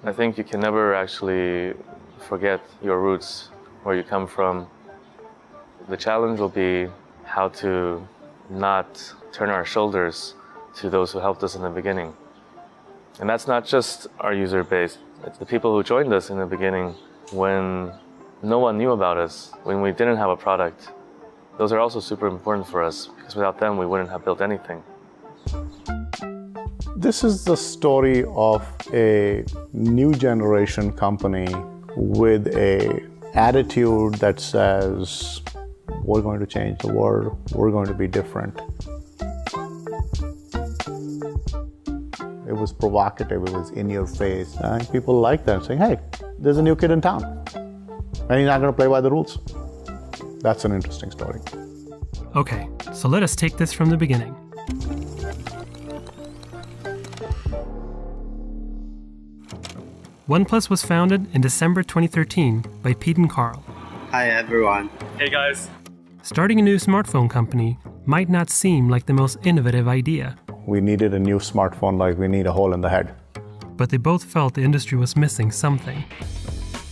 I think you can never actually forget your roots, where you come from. The challenge will be how to not turn our shoulders to those who helped us in the beginning. And that's not just our user base. It's the people who joined us in the beginning when no one knew about us, when we didn't have a product. Those are also super important for us, because without them, we wouldn't have built anything. This is the story of a new generation company with an attitude that says, we're going to change the world, we're going to be different. It was provocative, it was in your face, and people like that, saying, hey, there's a new kid in town, and he's not going to play by the rules. That's an interesting story. Okay, so let us take this from the beginning. OnePlus was founded in December 2013 by Pete and Carl. Hi everyone. Hey guys. Starting a new smartphone company might not seem like the most innovative idea. We needed a new smartphone like we need a hole in the head. But they both felt the industry was missing something.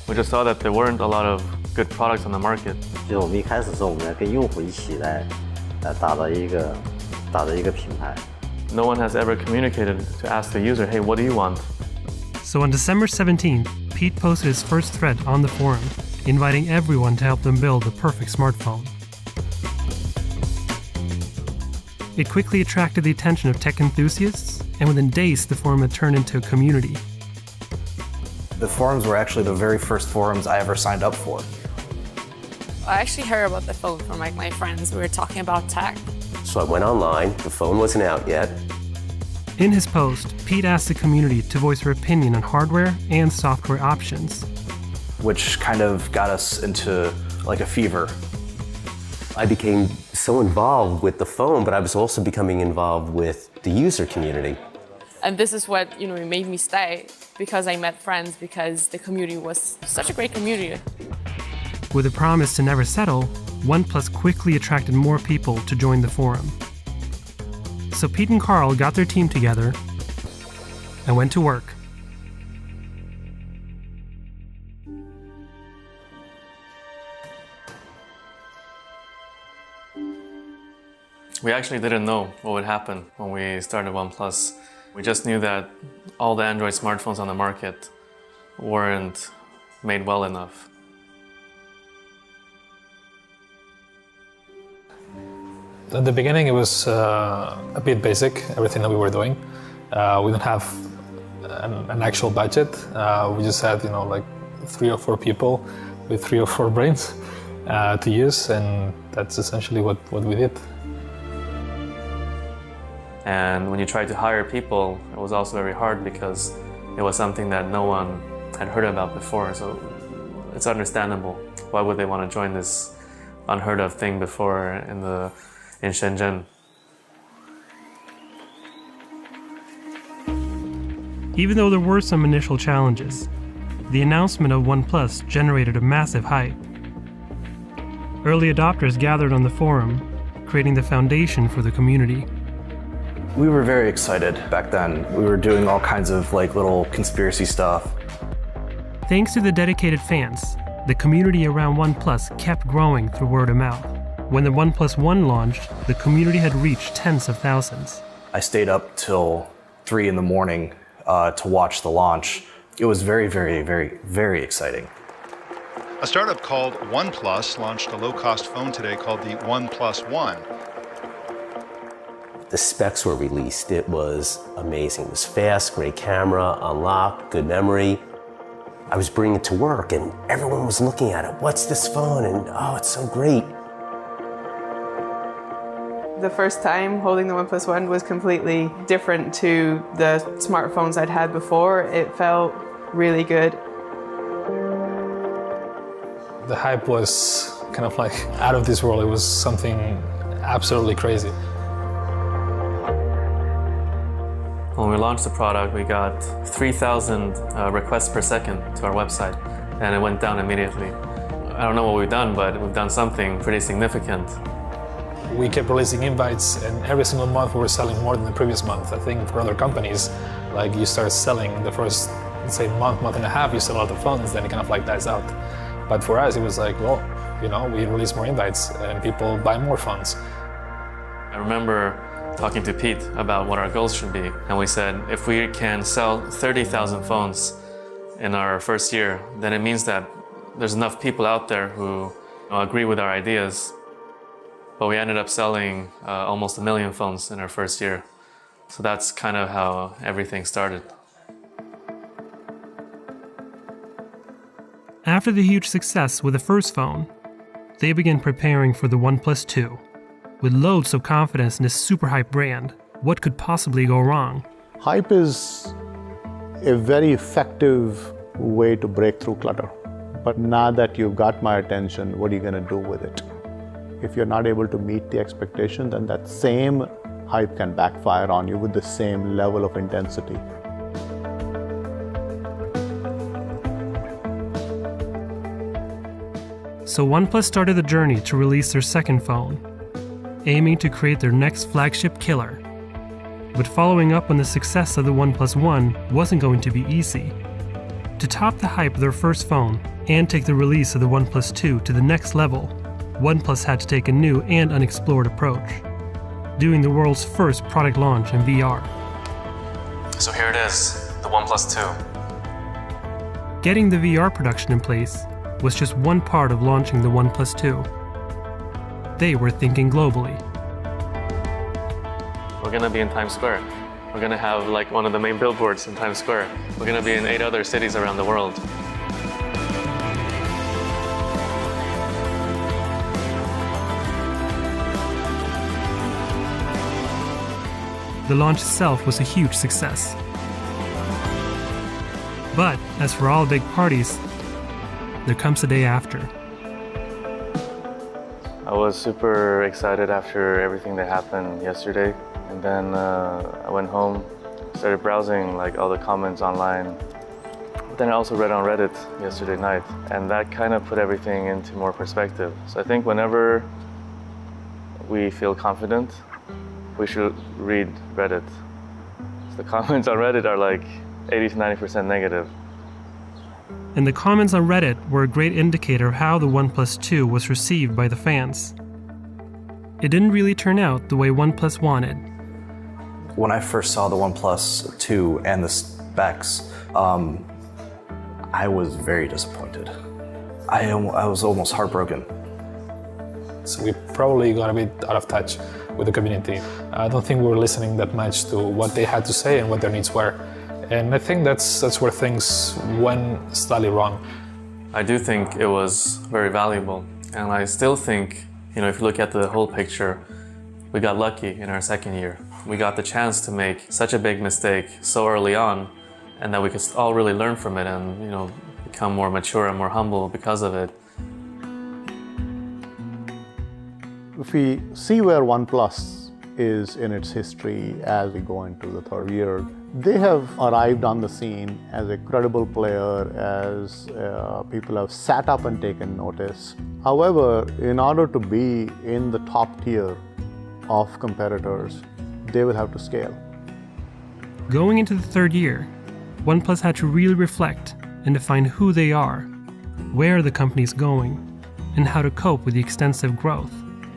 We just saw that there weren't a lot of good products on the market. 就是我们一开始是我们要跟用户一起来打造一个品牌。 No one has ever communicated to ask the user, hey, what do you want? So on December 17th, Pete posted his first thread on the forum, inviting everyone to help them build the perfect smartphone. It quickly attracted the attention of tech enthusiasts, and within days the forum had turned into a community. The forums were actually the very first forums I ever signed up for. I actually heard about the phone from my friends. We were talking about tech. So I went online, the phone wasn't out yet. In his post, Pete asked the community to voice their opinion on hardware and software options, Which kind of got us into like a fever. I became so involved with the phone, but I was also becoming involved with the user community. And this is what made me stay, because I met friends, because the community was such a great community. With a promise to never settle, OnePlus quickly attracted more people to join the forum. So Pete and Carl got their team together and went to work. We actually didn't know what would happen when we started OnePlus. We just knew that all the Android smartphones on the market weren't made well enough. At the beginning, it was a bit basic, everything that we were doing. We didn't have an actual budget. We just had, like 3 or 4 people with 3 or 4 brains to use, and that's essentially what we did. And when you tried to hire people, it was also very hard because it was something that no one had heard about before. So it's understandable. Why would they want to join this unheard of thing before in Shenzhen? Even though there were some initial challenges, the announcement of OnePlus generated a massive hype. Early adopters gathered on the forum, creating the foundation for the community. We were very excited back then. We were doing all kinds of like little conspiracy stuff. Thanks to the dedicated fans, the community around OnePlus kept growing through word of mouth. When the OnePlus One launched, the community had reached tens of thousands. I stayed up till 3 in the morning to watch the launch. It was very, very, very, very exciting. A startup called OnePlus launched a low-cost phone today called the OnePlus One. The specs were released. It was amazing. It was fast, great camera, unlock, good memory. I was bringing it to work and everyone was looking at it. What's this phone? And oh, it's so great. The first time holding the OnePlus One was completely different to the smartphones I'd had before. It felt really good. The hype was kind of like out of this world. It was something absolutely crazy. When we launched the product, we got 3,000 requests per second to our website, and it went down immediately. I don't know what we've done, but we've done something pretty significant. We kept releasing invites, and every single month we were selling more than the previous month. I think for other companies, Like you start selling the first, let's say, month and a half, you sell a lot of phones, then it kind of like dies out. But for us, it was like, well, you know, we release more invites and people buy more phones. I remember talking to Pete about what our goals should be. And we said, if we can sell 30,000 phones in our first year, then it means that there's enough people out there who agree with our ideas. But we ended up selling almost 1 million phones in our first year. So that's kind of how everything started. After the huge success with the first phone, they began preparing for the OnePlus 2. With loads of confidence in this super hype brand, what could possibly go wrong? Hype is a very effective way to break through clutter. But now that you've got my attention, what are you going to do with it? If you're not able to meet the expectation, then that same hype can backfire on you with the same level of intensity. So OnePlus started the journey to release their second phone, aiming to create their next flagship killer. But following up on the success of the OnePlus One wasn't going to be easy. To top the hype of their first phone and take the release of the OnePlus 2 to the next level, OnePlus had to take a new and unexplored approach, doing the world's first product launch in VR. So here it is, the OnePlus 2. Getting the VR production in place was just one part of launching the OnePlus 2. They were thinking globally. We're gonna be in Times Square. We're gonna have like one of the main billboards in Times Square. We're gonna be in 8 other cities around the world. The launch itself was a huge success. But as for all big parties, there comes the day after. I was super excited after everything that happened yesterday. And then I went home, started browsing like all the comments online. But then I also read on Reddit yesterday night, and that kind of put everything into more perspective. So I think whenever we feel confident, we should read Reddit. So the comments on Reddit are like 80 to 90% negative. And the comments on Reddit were a great indicator of how the OnePlus 2 was received by the fans. It didn't really turn out the way OnePlus wanted. When I first saw the OnePlus 2 and the specs, I was very disappointed. I was almost heartbroken. So we probably got a bit out of touch with the community. I don't think we were listening that much to what they had to say and what their needs were. And I think that's where things went slightly wrong. I do think it was very valuable. And I still think, if you look at the whole picture, we got lucky in our second year. We got the chance to make such a big mistake so early on, and that we could all really learn from it and, become more mature and more humble because of it. If we see where OnePlus is in its history as we go into the third year, they have arrived on the scene as a credible player, as people have sat up and taken notice. However, in order to be in the top tier of competitors, they will have to scale. Going into the third year, OnePlus had to really reflect and define who they are, where the company is going, and how to cope with the extensive growth.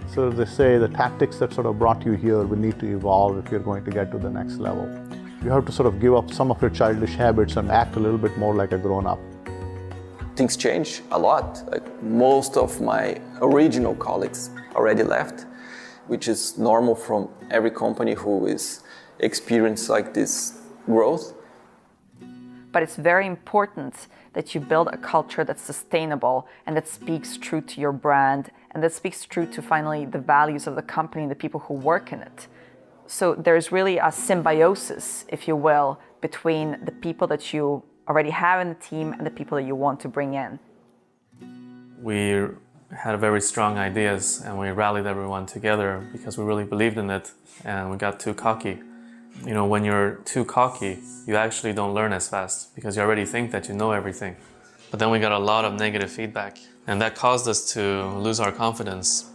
So they say the tactics that sort of brought you here will need to evolve if you're going to get to the next level. You have to sort of give up some of your childish habits and act a little bit more like a grown-up. Things change a lot. Like most of my original colleagues already left, which is normal from every company who is experienced like this growth. But it's very important that you build a culture that's sustainable and that speaks true to your brand and that speaks true to finally the values of the company and the people who work in it. So there's really a symbiosis, if you will, between the people that you already have in the team and the people that you want to bring in. We had very strong ideas and we rallied everyone together because we really believed in it, and we got too cocky. When you're too cocky, you actually don't learn as fast because you already think that you know everything. But then we got a lot of negative feedback, and that caused us to lose our confidence.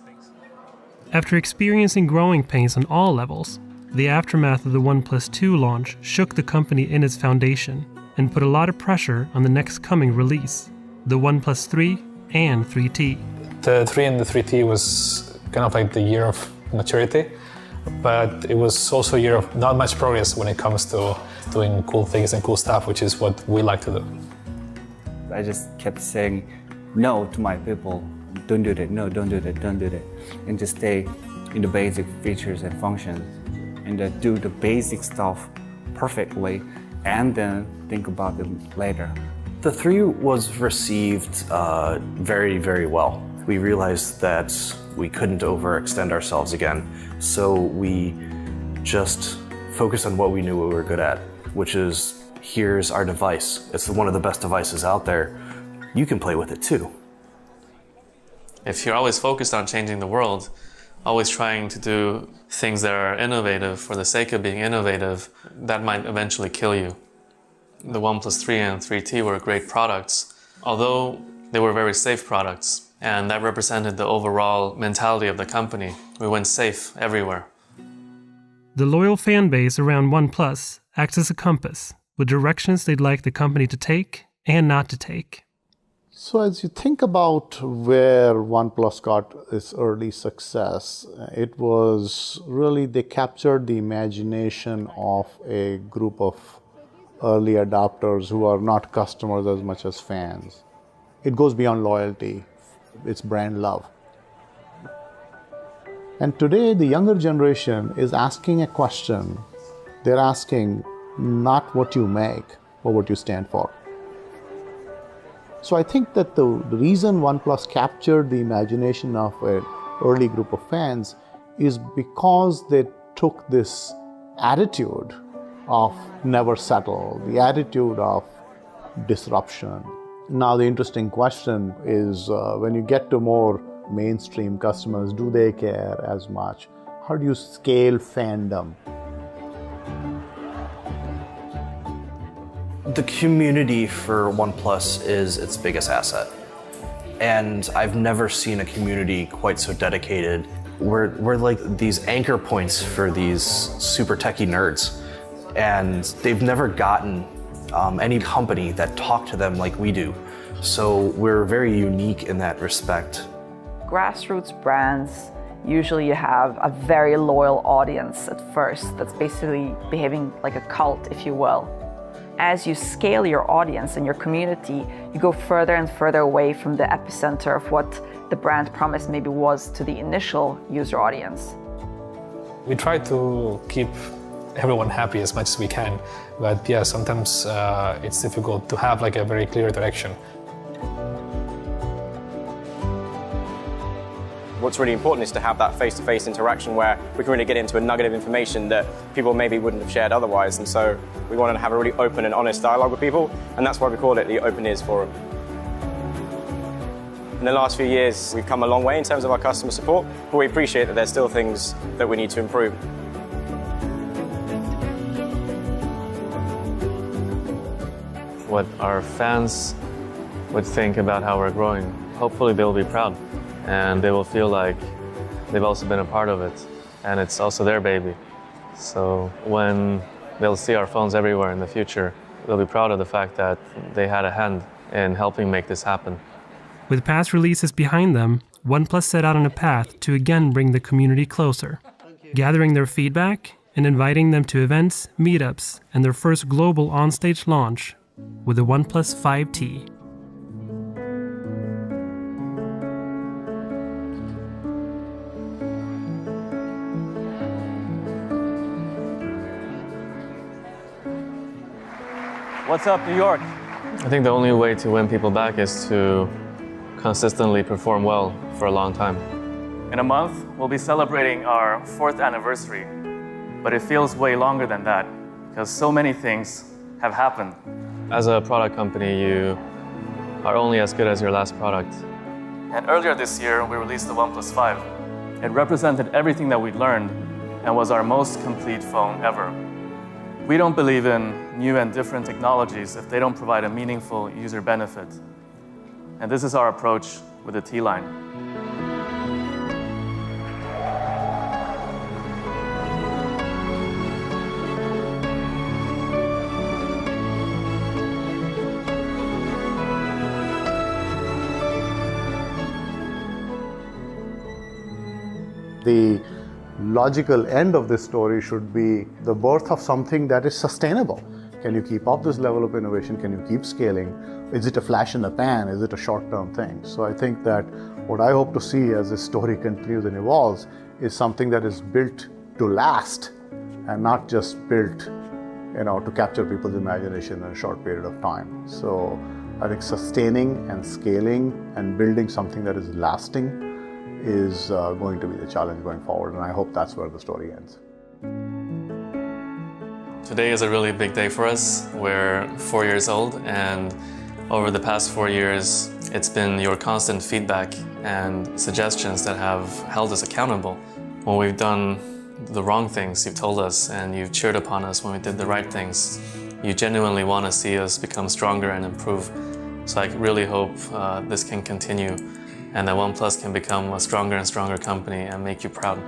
After experiencing growing pains on all levels, the aftermath of the OnePlus 2 launch shook the company in its foundation and put a lot of pressure on the next coming release, the OnePlus 3 and 3T. The 3 and the 3T was kind of like the year of maturity, but it was also a year of not much progress when it comes to doing cool things and cool stuff, which is what we like to do. I just kept saying no to my people. Don't do that, no, don't do that, don't do that. And just stay in the basic features and functions and do the basic stuff perfectly and then think about them later. The 3 was received very, very well. We realized that we couldn't overextend ourselves again, so we just focused on what we knew we were good at, which is, here's our device. It's one of the best devices out there. You can play with it too. If you're always focused on changing the world, always trying to do things that are innovative for the sake of being innovative, that might eventually kill you. The OnePlus 3 and 3T were great products, although they were very safe products, and that represented the overall mentality of the company. We went safe everywhere. The loyal fan base around OnePlus acts as a compass, with directions they'd like the company to take and not to take. So as you think about where OnePlus got its early success, it was really they captured the imagination of a group of early adopters who are not customers as much as fans. It goes beyond loyalty, it's brand love. And today the younger generation is asking a question. They're asking not what you make, but what you stand for. So I think that the reason OnePlus captured the imagination of an early group of fans is because they took this attitude of never settle, the attitude of disruption. Now the interesting question is when you get to more mainstream customers, do they care as much? How do you scale fandom? The community for OnePlus is its biggest asset. And I've never seen a community quite so dedicated. We're like these anchor points for these super techie nerds. And they've never gotten any company that talked to them like we do. So we're very unique in that respect. Grassroots brands, usually you have a very loyal audience at first that's basically behaving like a cult, if you will. As you scale your audience and your community, you go further and further away from the epicenter of what the brand promise maybe was to the initial user audience. We try to keep everyone happy as much as we can, but yeah, sometimes it's difficult to have like a very clear direction. What's really important is to have that face-to-face interaction where we can really get into a nugget of information that people maybe wouldn't have shared otherwise. And so we want to have a really open and honest dialogue with people, and that's why we call it the Open Ears Forum. In the last few years, we've come a long way in terms of our customer support, but we appreciate that there's still things that we need to improve. What our fans would think about how we're growing, hopefully they'll be proud. And they will feel like they've also been a part of it, and it's also their baby. So when they'll see our phones everywhere in the future, they'll be proud of the fact that they had a hand in helping make this happen. With past releases behind them, OnePlus set out on a path to again bring the community closer, gathering their feedback and inviting them to events, meetups, and their first global onstage launch with the OnePlus 5T. What's up, New York? I think the only way to win people back is to consistently perform well for a long time. In a month, we'll be celebrating our 4th anniversary, but it feels way longer than that because so many things have happened. As a product company, you are only as good as your last product. And earlier this year, we released the OnePlus 5. It represented everything that we'd learned and was our most complete phone ever. We don't believe in new and different technologies if they don't provide a meaningful user benefit. And this is our approach with the T-Line. the logical end of this story should be the birth of something that is sustainable. Can you keep up this level of innovation? Can you keep scaling? Is it a flash in the pan? Is it a short-term thing? So I think that what I hope to see as this story continues and evolves is something that is built to last and not just built, to capture people's imagination in a short period of time. So I think sustaining and scaling and building something that is lasting is going to be the challenge going forward, and I hope that's where the story ends. Today is a really big day for us. We're 4 years old, and over the past 4 years, it's been your constant feedback and suggestions that have held us accountable. When we've done the wrong things, you've told us, and you've cheered upon us when we did the right things. You genuinely want to see us become stronger and improve. So I really hope this can continue and that OnePlus can become a stronger and stronger company and make you proud.